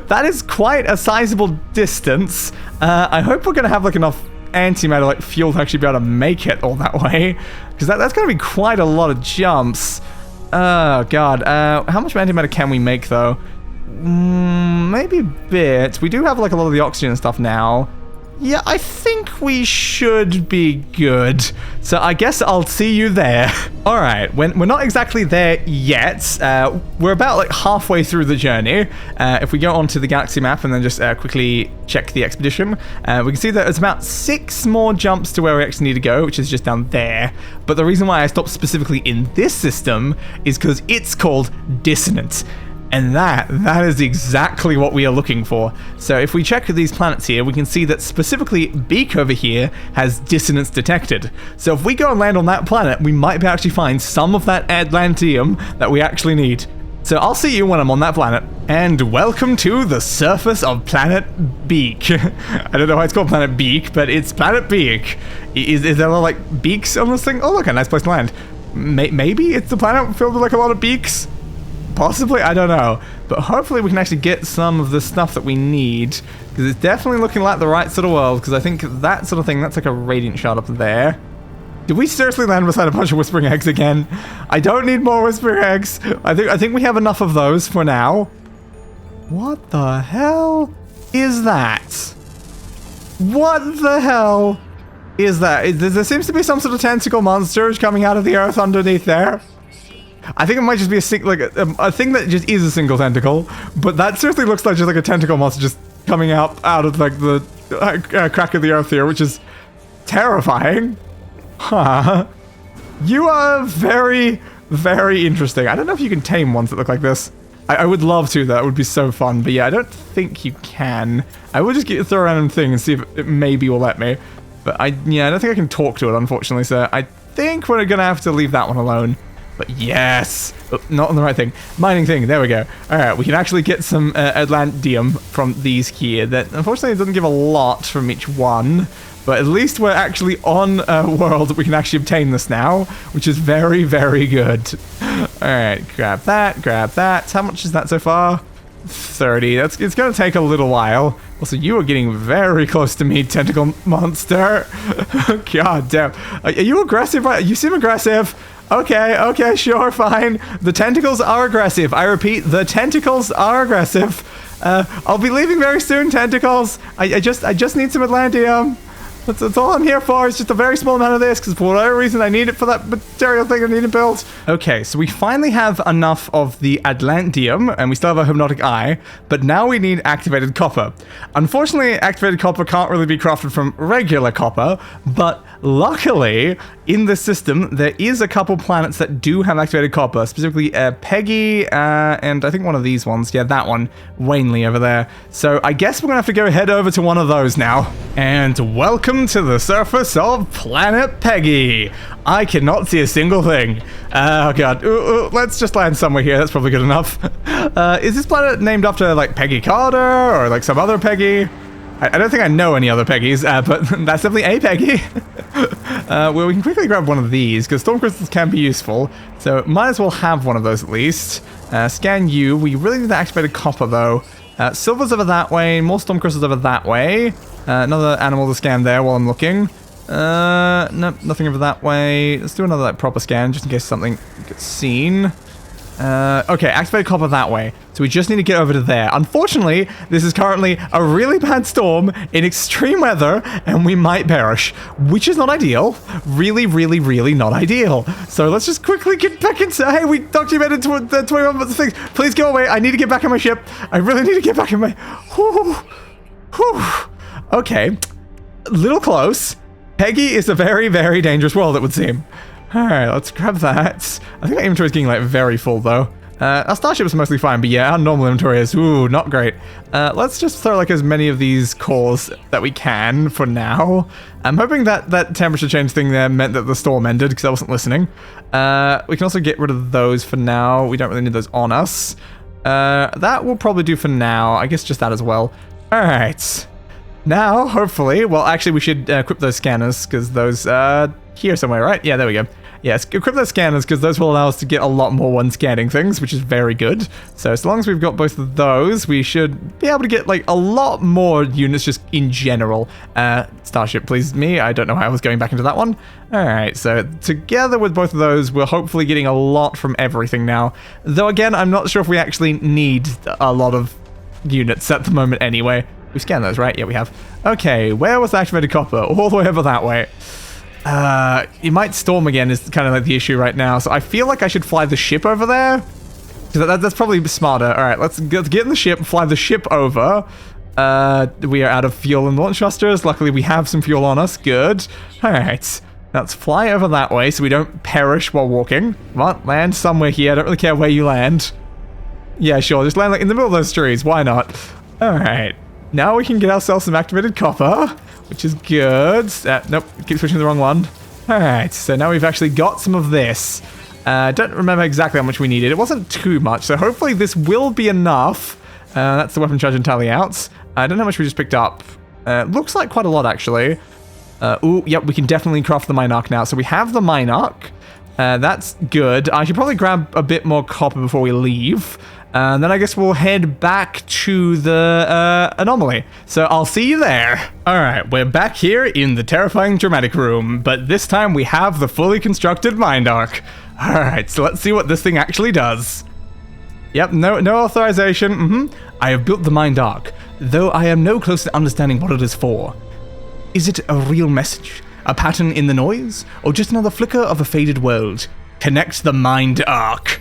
That is quite a sizable distance. I hope we're going to have like enough antimatter like fuel to actually be able to make it all that way, because that's going to be quite a lot of jumps. Oh god, how much antimatter can we make though? Maybe a bit. We do have like a lot of the oxygen and stuff now. Yeah, I think we should be good. So I guess I'll see you there. All right, we're not exactly there yet. We're about like halfway through the journey. If we go onto the galaxy map and then just quickly check the expedition, we can see that there's about 6 more jumps to where we actually need to go, which is just down there. But the reason why I stopped specifically in this system is because it's called Dissonance. And that is exactly what we are looking for. So if we check these planets here, we can see that specifically Beak over here has dissonance detected. So if we go and land on that planet, we might be actually find some of that Atlantium that we actually need. So I'll see you when I'm on that planet. And welcome to the surface of planet Beak. I don't know why it's called planet Beak, but it's planet Beak. Is there like beaks on this thing? Oh look, a nice place to land. Maybe it's the planet filled with like a lot of beaks? Possibly, I don't know, but hopefully we can actually get some of the stuff that we need, because it's definitely looking like the right sort of world, because I think that sort of thing, that's like a radiant shard up there. Did we seriously land beside a bunch of whispering eggs again? I don't need more whispering eggs. I think we have enough of those for now. What the hell is that? What the hell is that? There seems to be some sort of tentacle monsters coming out of the earth underneath there. I think it might just be a thing that just is a single tentacle, but that seriously looks like just like a tentacle monster just coming out of like the crack of the earth here, which is terrifying. Huh. You are very, very interesting. I don't know if you can tame ones that look like this. I would love to, that would be so fun, but yeah, I don't think you can. I will just throw a random thing and see if it maybe will let me. But I don't think I can talk to it, unfortunately, so I think we're gonna have to leave that one alone. But yes! Oh, not on the right thing. Mining thing, there we go. Alright, we can actually get some Atlantium from these here. That unfortunately doesn't give a lot from each one. But at least we're actually on a world that we can actually obtain this now, which is very, very good. Alright, grab that, grab that. How much is that so far? 30. It's going to take a little while. Also, you are getting very close to me, tentacle monster. God damn. Are you aggressive? You seem aggressive. Okay, sure, fine. The tentacles are aggressive. I repeat, the tentacles are aggressive. I'll be leaving very soon, tentacles. I just need some Atlantium. That's all I'm here for. It's just a very small amount of this, because for whatever reason I need it for that material thing I need to build. Okay, so we finally have enough of the Atlantium, and we still have a hypnotic eye, but now we need activated copper. Unfortunately, activated copper can't really be crafted from regular copper, but luckily, in this system, there is a couple planets that do have activated copper, specifically Peggy, and I think one of these ones. Yeah, that one. Wanley over there. So I guess we're gonna have to go head over to one of those now. And welcome to the surface of planet Peggy. I cannot see a single thing. Oh god. Let's just land somewhere here. That's probably good enough. Is this planet named after, like, Peggy Carter, or, like, some other Peggy? I don't think I know any other Peggys, but that's definitely a Peggy. Well, we can quickly grab one of these, because storm crystals can be useful, so might as well have one of those at least. Scan you. We really need the activated copper, though. Silver's over that way, more storm crystals over that way. Another animal to scan there while I'm looking. No, nothing over that way. Let's do another, like, proper scan, just in case something gets seen. Okay, activated copper that way. So we just need to get over to there. Unfortunately, this is currently a really bad storm in extreme weather, and we might perish, which is not ideal. Really, really, really not ideal. So let's just quickly get back into... Hey, we documented the 21 months of things. Please go away. I need to get back on my ship. I really need to get back in my... Whew. Whew. Okay. A little close. Peggy is a very, very dangerous world, it would seem. Alright, let's grab that. I think our inventory is getting, like, very full, though. Our starship is mostly fine, but yeah, our normal inventory is, ooh, not great. Let's just throw, like, as many of these cores that we can for now. I'm hoping that temperature change thing there meant that the storm ended, because I wasn't listening. We can also get rid of those for now. We don't really need those on us. That will probably do for now. I guess just that as well. Alright. Now, hopefully, well, actually, we should equip those scanners, because those, here somewhere, right? Yeah, there we go. Yes, equip those scanners, because those will allow us to get a lot more one scanning things, which is very good. So as long as we've got both of those, we should be able to get, like, a lot more units just in general. Starship pleased me. I don't know how I was going back into that one. Alright, so together with both of those, we're hopefully getting a lot from everything now. Though, again, I'm not sure if we actually need a lot of units at the moment anyway. We scanned those, right? Yeah, we have. Okay, where was the activated copper? All the way over that way. It might storm again is kind of like the issue right now. So I feel like I should fly the ship over there. That's probably smarter. All right, let's get in the ship, fly the ship over. We are out of fuel and launch thrusters. Luckily, we have some fuel on us. Good. All right. Let's fly over that way so we don't perish while walking. Come on, land somewhere here. I don't really care where you land. Yeah, sure. Just land like in the middle of those trees. Why not? All right. Now we can get ourselves some activated copper, which is good. Nope, keep switching to the wrong one. All right. So now we've actually got some of this. Don't remember exactly how much we needed. It wasn't too much, so hopefully this will be enough. That's the weapon charge and tally outs. I don't know how much we just picked up. Looks like quite a lot, actually. Ooh, yep, we can definitely craft the Mind Ark now. So we have the Mind Ark. That's good. I should probably grab a bit more copper before we leave. And then I guess we'll head back to the anomaly. So I'll see you there. All right, we're back here in the terrifying dramatic room, but this time we have the fully constructed Mind Ark. All right, so let's see what this thing actually does. Yep, no authorization. I have built the Mind Ark, though I am no closer to understanding what it is for. Is it a real message? A pattern in the noise? Or just another flicker of a faded world? Connect the Mind Ark.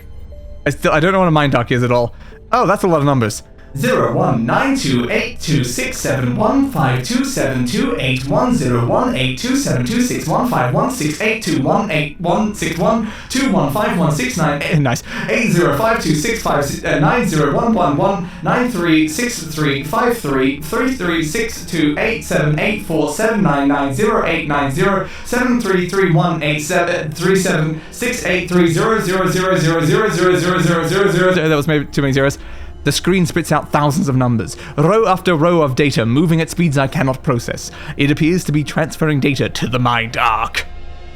I don't know what a Mind Ark is at all. Oh, that's a lot of numbers. 0192826715271281726151682181612151669. Nice. 80526539089073383768300000000000. That was maybe too many zeros. The screen spits out thousands of numbers, row after row of data moving at speeds I cannot process. It appears to be transferring data to the Mind Ark.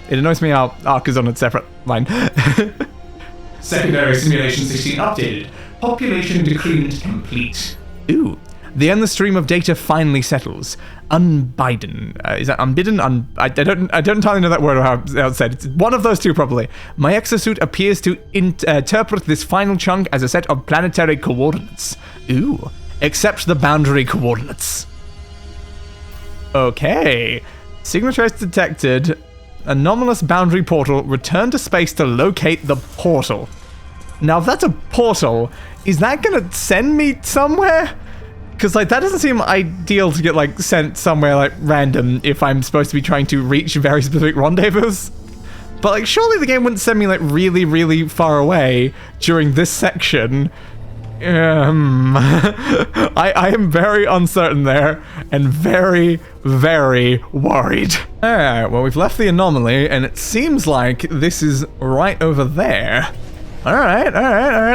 It annoys me how Ark is on a separate line. Secondary Simulation 16 updated. Population decrement complete. Ooh. The endless stream of data finally settles. Unbidden. Is that unbidden? I don't entirely know that word or how it's said. It's one of those two, probably. My exosuit appears to interpret this final chunk as a set of planetary coordinates. Ooh. Accept the boundary coordinates. Okay. Signal trace detected. Anomalous boundary portal. Return to space to locate the portal. Now, if that's a portal, is that gonna send me somewhere? Because, like, that doesn't seem ideal to get, like, sent somewhere, like, random if I'm supposed to be trying to reach very specific rendezvous. But, like, surely the game wouldn't send me, like, really, really far away during this section. I am very uncertain there and very, very worried. Alright, well, we've left the anomaly, and it seems like this is right over there. Alright,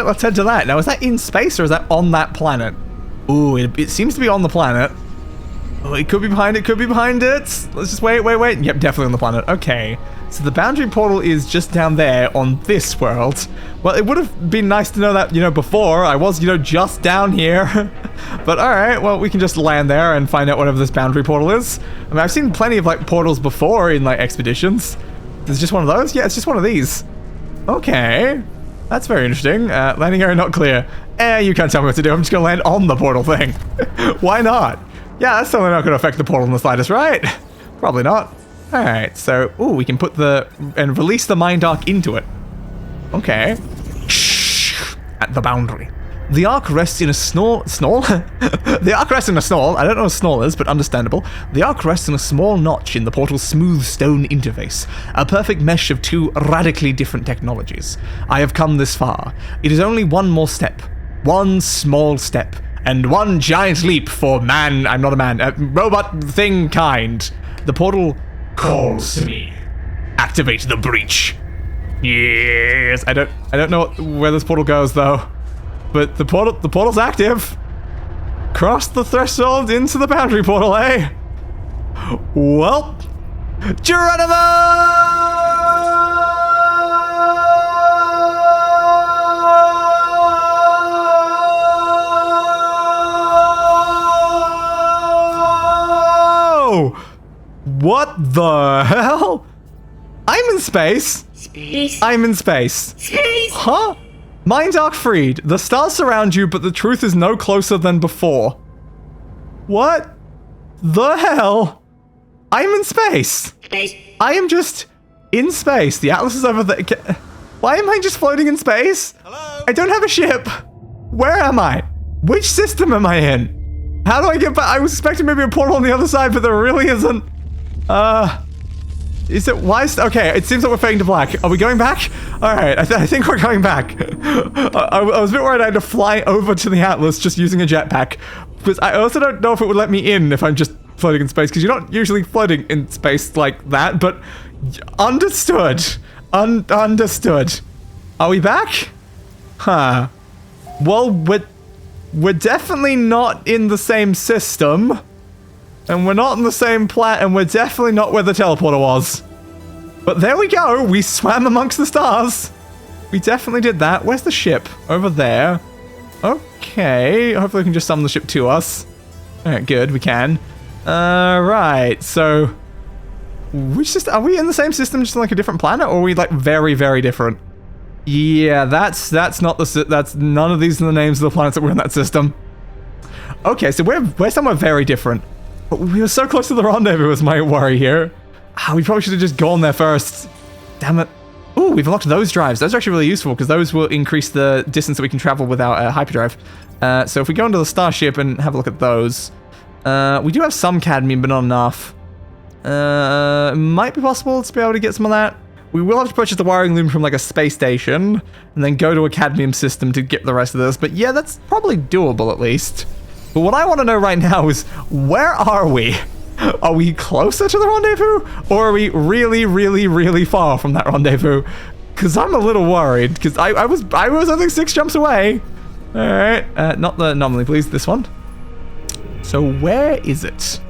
let's head to that. Now, is that in space or is that on that planet? Ooh, it seems to be on the planet. Oh, it could be behind it, Let's just wait. Yep, definitely on the planet. Okay, so the boundary portal is just down there on this world. Well, it would have been nice to know that, before. I was, just down here. But alright, well, we can just land there and find out whatever this boundary portal is. I mean, I've seen plenty of, like, portals before in, like, expeditions. There's just one of those? Yeah, it's just one of these. Okay. That's very interesting. Landing area not clear. You can't tell me what to do. I'm just gonna land on the portal thing. Why not? Yeah, that's totally not gonna affect the portal in the slightest, right? Probably not. Alright, so, ooh, we can put and release the Mind Ark into it. Okay. Shh. At the boundary. The Ark rests in a snore. The Ark rests in a snore. I don't know what a snore is, but understandable. The Ark rests in a small notch in the portal's smooth stone interface, a perfect mesh of two radically different technologies. I have come this far. It is only one more step. One small step. And one giant leap for man. I'm not a man. Robot thing kind. The portal calls to me. Activate the breach. Yes. I don't know where this portal goes though. But the portal's active. Cross the threshold into the boundary portal, eh? Well, Geronimo! What the hell? I'm in space. I'm in space. Huh? Mind Ark freed. The stars surround you, but the truth is no closer than before. What the hell? I am in space. I am just in space. The Atlas is over there. Why am I just floating in space? Hello? I don't have a ship. Where am I? Which system am I in? How do I get back? I was expecting maybe a portal on the other side, but there really isn't. Is it, why is, okay, it seems like we're fading to black. Are we going back? All right, I think we're going back. I was a bit worried I had to fly over to the Atlas just using a jetpack. Because I also don't know if it would let me in if I'm just floating in space, because you're not usually floating in space like that, but understood. Understood. Are we back? Huh. Well, we're definitely not in the same system. And we're not in the same planet, and we're definitely not where the teleporter was. But there we go, we swam amongst the stars. We definitely did that. Where's the ship? Over there. Okay, hopefully we can just summon the ship to us. Alright, good, we can. Right, so... which system? Are we in the same system, just on like a different planet, or are we like very, very different? Yeah, that's not the... that's none of these are the names of the planets that were in that system. Okay, so we're somewhere very different. But we were so close to the rendezvous was my worry here. We probably should have just gone there first. Damn it. Ooh, we've unlocked those drives. Those are actually really useful because those will increase the distance that we can travel without hyperdrive. So if we go into the starship and have a look at those. We do have some cadmium, but not enough. It might be possible to be able to get some of that. We will have to purchase the wiring loom from like a space station and then go to a cadmium system to get the rest of this. But yeah, that's probably doable at least. But what I want to know right now is, where are we? Are we closer to the rendezvous? Or are we really, really, really far from that rendezvous? Because I'm a little worried, because I was I think 6 jumps away. Alright, not the anomaly, please, this one. So where is it?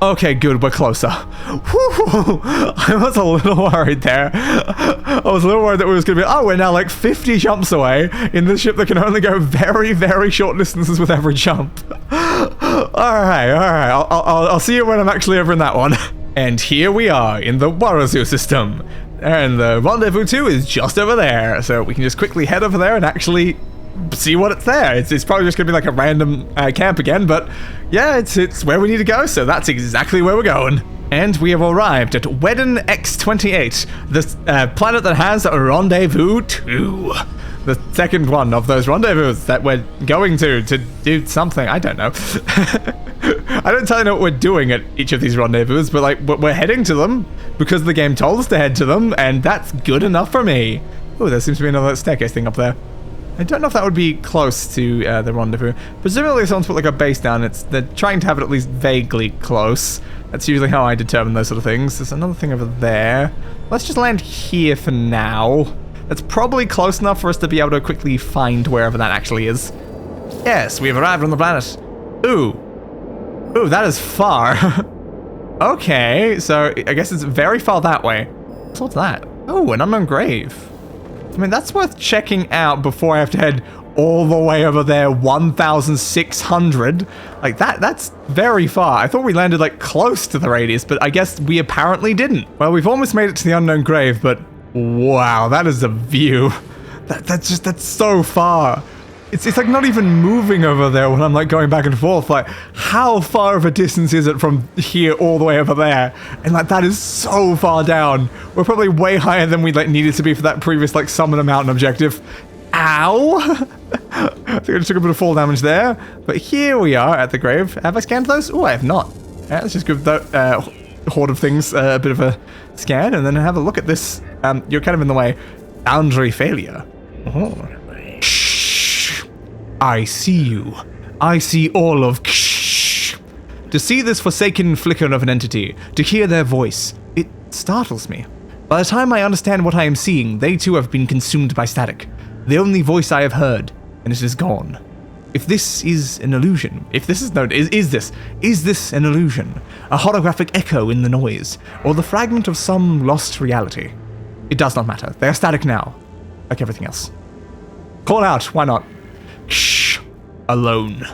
Okay, good, we're closer. Whew, I was a little worried there. I was a little worried that we was going to be, oh, we're now like 50 jumps away in this ship that can only go very, very short distances with every jump. Alright, I'll see you when I'm actually over in that one. And here we are in the Rendezvous system. And the Rendezvous 2 is just over there. So we can just quickly head over there and actually see what it's there. It's probably just gonna be like a random camp again, but yeah, it's where we need to go, so that's exactly where we're going. And we have arrived at Wedden X28, the planet that has a Rendezvous 2. The second one of those rendezvous that we're going to do something. I don't know. I don't totally know what we're doing at each of these rendezvous, but like we're heading to them because the game told us to head to them, and that's good enough for me. Oh, there seems to be another staircase thing up there. I don't know if that would be close to the rendezvous. Presumably if someone's put like a base down, they're trying to have it at least vaguely close. That's usually how I determine those sort of things. There's another thing over there. Let's just land here for now. That's probably close enough for us to be able to quickly find wherever that actually is. Yes, we have arrived on the planet. Ooh, that is far. Okay, so I guess it's very far that way. So what's that? Oh, an unknown grave. I mean, that's worth checking out before I have to head all the way over there, 1,600. Like, that's very far. I thought we landed, like, close to the radius, but I guess we apparently didn't. Well, we've almost made it to the unknown grave, but wow, that is a view. That's so far. It's like not even moving over there when I'm like going back and forth. Like, how far of a distance is it from here all the way over there? And like, that is so far down. We're probably way higher than we like needed to be for that previous like summon a mountain objective. Ow! I think I just took a bit of fall damage there. But here we are at the grave. Have I scanned those? Oh, I have not. Yeah, let's just give that horde of things a bit of a scan and then have a look at this. You're kind of in the way. Boundary failure. Oh. I see you. I see all of Ksh. To see this forsaken flicker of an entity, to hear their voice, it startles me. By the time I understand what I am seeing, they too have been consumed by static. The only voice I have heard, and it is gone. If this is an illusion, is this an illusion? A holographic echo in the noise, or the fragment of some lost reality? It does not matter. They are static now, like everything else. Call out, why not? Shh, alone.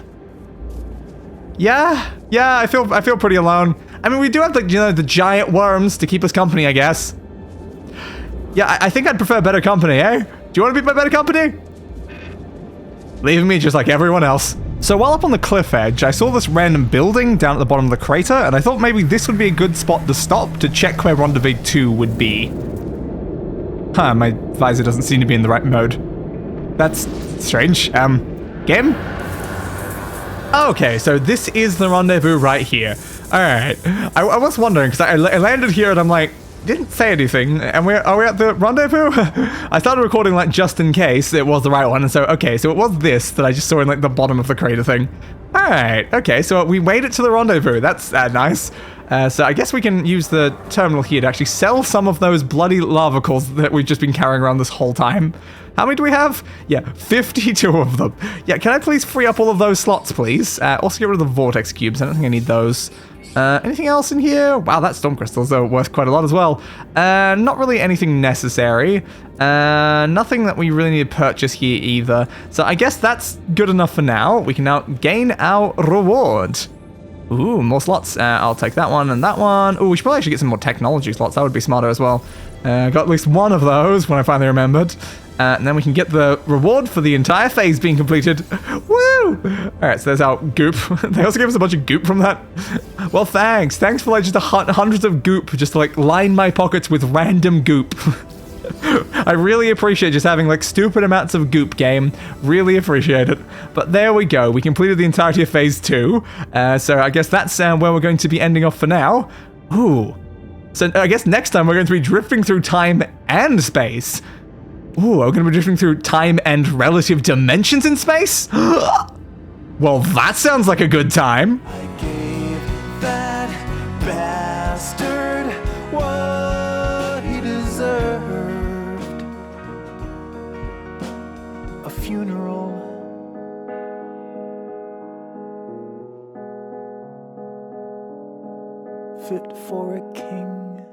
Yeah, I feel pretty alone. I mean, we do have the giant worms to keep us company, I guess. Yeah, I think I'd prefer better company, eh? Do you want to be my better company? Leaving me just like everyone else. So while up on the cliff edge, I saw this random building down at the bottom of the crater, and I thought maybe this would be a good spot to stop to check where Rendezvous 2 would be. Huh, my visor doesn't seem to be in the right mode. That's strange. Game? Okay, so this is the rendezvous right here. Alright. I was wondering, because I landed here and I'm like, didn't say anything, and are we at the rendezvous? I started recording like just in case it was the right one, and so, okay, so it was this that I just saw in like the bottom of the crater thing. Alright, okay, so we made it to the rendezvous. That's nice. So I guess we can use the terminal here to actually sell some of those bloody lava cores that we've just been carrying around this whole time. How many do we have? Yeah, 52 of them. Yeah, can I please free up all of those slots, please? Also get rid of the vortex cubes. I don't think I need those. Anything else in here? Wow, that storm crystals are worth quite a lot as well. Not really anything necessary. Nothing that we really need to purchase here either. So I guess that's good enough for now. We can now gain our reward. Ooh, more slots. I'll take that one and that one. Ooh, we should probably actually get some more technology slots. That would be smarter as well. Got at least one of those when I finally remembered. And then we can get the reward for the entire phase being completed. Woo! Alright, so there's our goop. They also gave us a bunch of goop from that. Well, thanks. Thanks for like just hundreds of goop just to like line my pockets with random goop. I really appreciate just having like stupid amounts of goop, game. Really appreciate it. But there we go. We completed the entirety of phase 2. So I guess that's where we're going to be ending off for now. Ooh. So I guess next time we're going to be drifting through time and space. Ooh, we're going to be drifting through time and relative dimensions in space? Well, that sounds like a good time. I gave that bastard what he deserved. A funeral. Fit for a king.